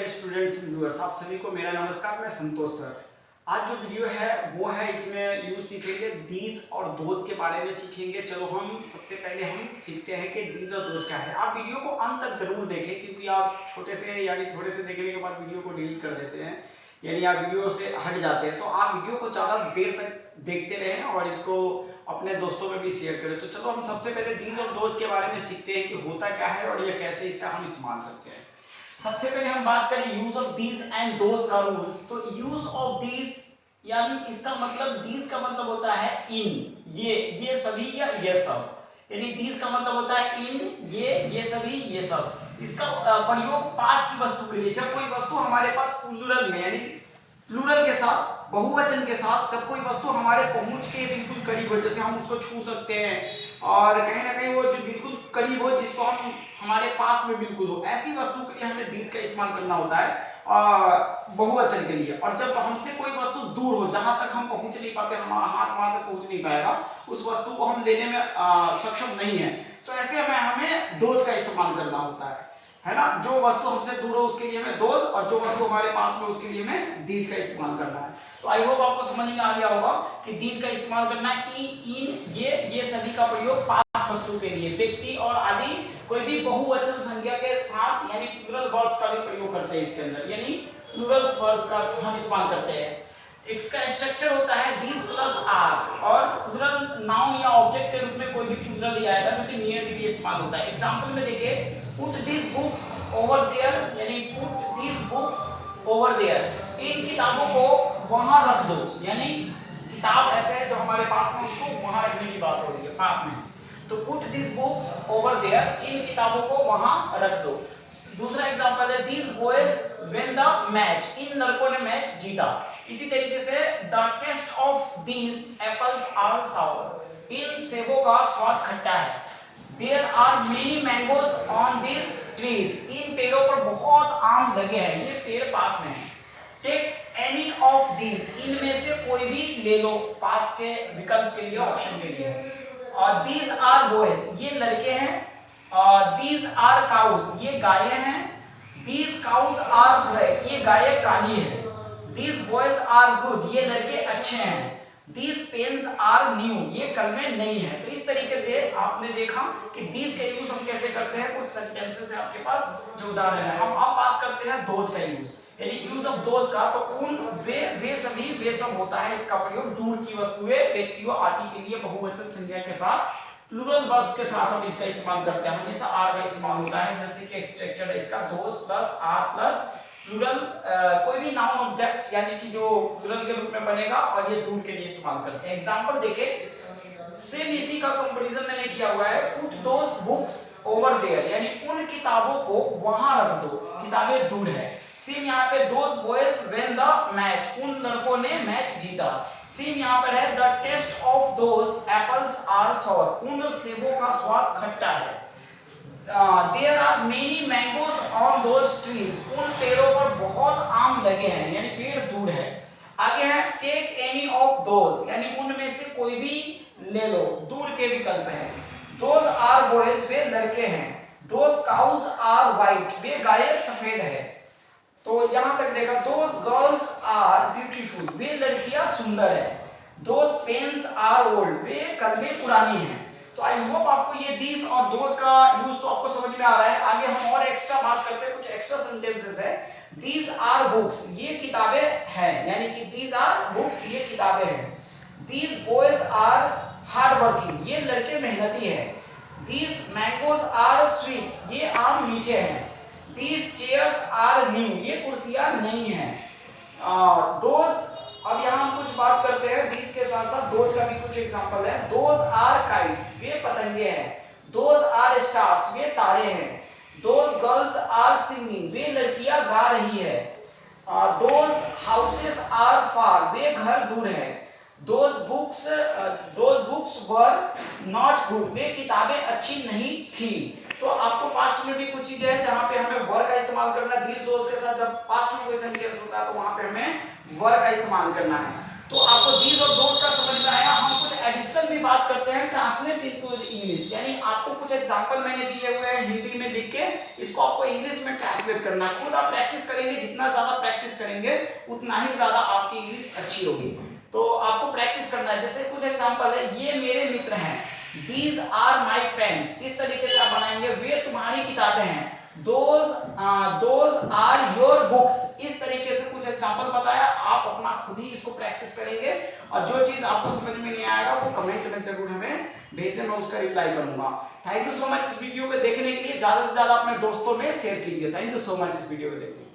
Dear students viewers, आप सभी को मेरा नमस्कार। मैं संतोष सर। आज जो वीडियो है वो है, इसमें यूज सीखेंगे दीज और दोज के बारे में सीखेंगे। चलो हम सबसे पहले हम सीखते हैं कि दीज और दोज क्या है। आप वीडियो को अंत तक जरूर देखें, क्योंकि आप छोटे से यानी थोड़े से देखने के बाद वीडियो को डिलीट कर देते हैं, यानी आप वीडियो से हट जाते हैं। तो आप वीडियो को ज़्यादा देर तक देखते रहें और इसको अपने दोस्तों में भी शेयर करें। तो चलो हम सबसे पहले दीज और दोज के बारे में सीखते हैं कि होता क्या है और ये कैसे इसका हम इस्तेमाल करते हैं। सबसे पहले हम बात करें use of these and those का रूल्स। तो यूज ऑफ दीज यानी इसका मतलब, दीज का मतलब होता है इन, ये सभी या ये सब, यानी दीज का मतलब होता है इन, ये सभी, ये सब। इसका प्रयोग पास की वस्तु के लिए, जब कोई वस्तु हमारे पास प्लूरल में यानी प्लूरल के साथ, बहुवचन के साथ, जब कोई वस्तु हमारे पहुंच के बिल्कुल करीब हो, जैसे हम उसको छू सकते हैं और कहीं ना कहीं वो जो बिल्कुल करीब हो, जिसको हम हमारे पास में बिल्कुल हो, ऐसी वस्तु के लिए हमें दीज का इस्तेमाल करना होता है बहुवचन के लिए। और जब हमसे कोई वस्तु दूर हो, जहां तक हम पहुंच नहीं पाते, हमारा हाथ वहां तक पहुंच नहीं पाएगा, उस वस्तु को हम लेने में सक्षम नहीं है, तो ऐसे हमें दोज का इस्तेमाल करना होता है ना। जो वस्तु हमसे दूर हो उसके लिए हमें दोज, और जो वस्तु हमारे पास में उसके लिए हमें दीज का इस्तेमाल करना है। तो आई होप आपको समझ में आ गया होगा कि दीज का इस्तेमाल करना है इन, ये सभी का प्रयोग पास वस्तु के लिए, व्यक्ति और आदि कोई भी बहुवचन संज्ञा के साथ, यानी प्लूरल वर्ब्स का भी प्रयोग करते हैं इसके अंदर, यानी प्लूरल वर्ब्स का हम इस्तेमाल करते हैं। इसका स्ट्रक्चर होता है दीज प्लस आर, और प्लूरल नाउन या ऑब्जेक्ट के रूप में कोई भी प्लूरल ही आएगा जो कि नियर के लिए इस्तेमाल होता है। एग्जांपल में देखिए, put these books over there, यानी put these books over there, इन किताबों को वहां रख दो, यानी किताब ऐसे है जो हमारे पास में, उसको वहां रखने की बात हो रही है, पास में। तो put these books over there, इन किताबों को वहां रख दो। दूसरा एग्जांपल है these boys win the match, इन लड़कों ने मैच जीता। इसी तरीके से the taste of these apples are sour, इन सेबों का स्वाद खट्टा है। There are many mangoes on these trees, इन पेड़ों पर बहुत आम लगे हैं, ये पेड़ पास में है। Take any of these, इनमें से कोई भी ले लो, पास के विकल्प के लिए, ऑप्शन के लिए। और these are boys, ये लड़के हैं। These are cows, ये गायें हैं। These cows are black, ये गायें काली है। These boys are good, ये लड़के अच्छे हैं। These pens are new, ये कलमें नई हैं। तो इस तरीके से आपने देखा कि these का यूज हम कैसे करते हैं। कुछ सेंटेंसेस है आपके पास जो उदाहरण है। हम अब बात करते हैं दोज का यूज, यानी यूज ऑफ दोज का। तो उन, वे सभी, वे सब होता है इसका प्रयोग दूर की वस्तुएं, व्यक्तियों आदि के लिए बहुवचन संज्ञा के साथ, प्लूरल वर्ब्स के साथ हम इसका इस्तेमाल करते हैं। हमेशा आर का इस्तेमाल होता है, जैसे कि स्ट्रक्चर है इसका those plus are plus plural, कोई भी नाउन ऑब्जेक्ट यानी कि जो प्लूरल के रूप में बनेगा, और ये दूर के लिए इस्तेमाल करते हैं। एग्जांपल देखिए, सेम इसी का कंपैरिजन मैंने किया हुआ है। Put those books over there, यानी उन किताबों को वहां रख दो, किताबें दूर है। सेम यहाँ पे those boys win the match, उन लड़कों ने मैच जीता। सेम यहाँ पर है the taste of those apples are sour, उन सेबों का स्वाद खट्टा है। There are many mangoes on those trees, उन पेड़ों पर बहुत आम लगे हैं, यानी पेड़ दूर है। आगे है take any of those, यानी उनमें से कोई भी ले लो, दूर के विकल्प है। Those are boys, वे लड़के हैं। Those cows are white, वे गायें सफेद है। तो यहाँ तक देखा, those girls are beautiful, वे लड़कियां सुंदर है। Those pens are old, वे कलमें पुरानी हैं। तो आई होप आपको ये दीज और दोज का यूज तो आपको समझ में आ रहा है। आगे हम और एक्स्ट्रा बात करते हैं, कुछ एक्स्ट्रा सेंटेंसेस है। दीज आर बुक्स, ये किताबें हैं, यानी कि दीज आर बुक्स, ये किताबें हैं। These boys are hard working, ये लड़के मेहनती हैं। दीज मैंगोज आर स्वीट, ये आम मीठे हैं। दीज चेयर्स आर न्यू, ये कुर्सियां नई हैं। दोज, अब यहाँ हम कुछ बात करते हैं दीज के साथ साथ दोज का भी कुछ एग्जांपल है। दोज आर काइट्स, वे पतंगे हैं। दोज आर स्टार्स, वे तारे हैं। दोज गर्ल्स आर सिंगिंग, वे लड़कियां गा रही है। दोज हाउसेस आर फार, वे घर दूर हैं। Those books were not good, वे किताबें अच्छी नहीं थी। तो आपको पास्ट में भी कुछ चीजें हैं जहां पे हमें वर का इस्तेमाल करना है। दीज दोज के साथ जब पास्ट में कोई सेंटेंस होता है तो वहां पे हमें वर का इस्तेमाल करना है। तो आपको दीज और दोज का समझ में आया। हम कुछ एडिशनल भी बात करते हैं, ट्रांसलेट इनटू इंग्लिश, यानी आपको कुछ एग्जांपल मैंने दिए हुए हैं हिंदी में लिख के, इसको आपको इंग्लिश में ट्रांसलेट करना है। खुद आप प्रैक्टिस करेंगे, जितना ज्यादा प्रैक्टिस करेंगे उतना ही ज्यादा आपकी इंग्लिश अच्छी होगी। तो आपको प्रैक्टिस करना है। जैसे कुछ एग्जांपल है, ये मेरे मित्र हैं, दीज आर माई फ्रेंड्स, इस तरीके से आप बनाएंगे। वे तुम्हारी किताबें हैं, दोज आर योर बुक्स, इस तरीके से कुछ एग्जांपल बताया। आप अपना खुद ही इसको प्रैक्टिस करेंगे और जो चीज आपको समझ में नहीं आएगा वो कमेंट में जरूर हमें भेजें, मैं उसका रिप्लाई करूंगा। थैंक यू सो मच इस वीडियो को देखने के लिए। ज्यादा से ज्यादा अपने दोस्तों में शेयर कीजिए। थैंक यू सो मच इस वीडियो को देखने के लिए।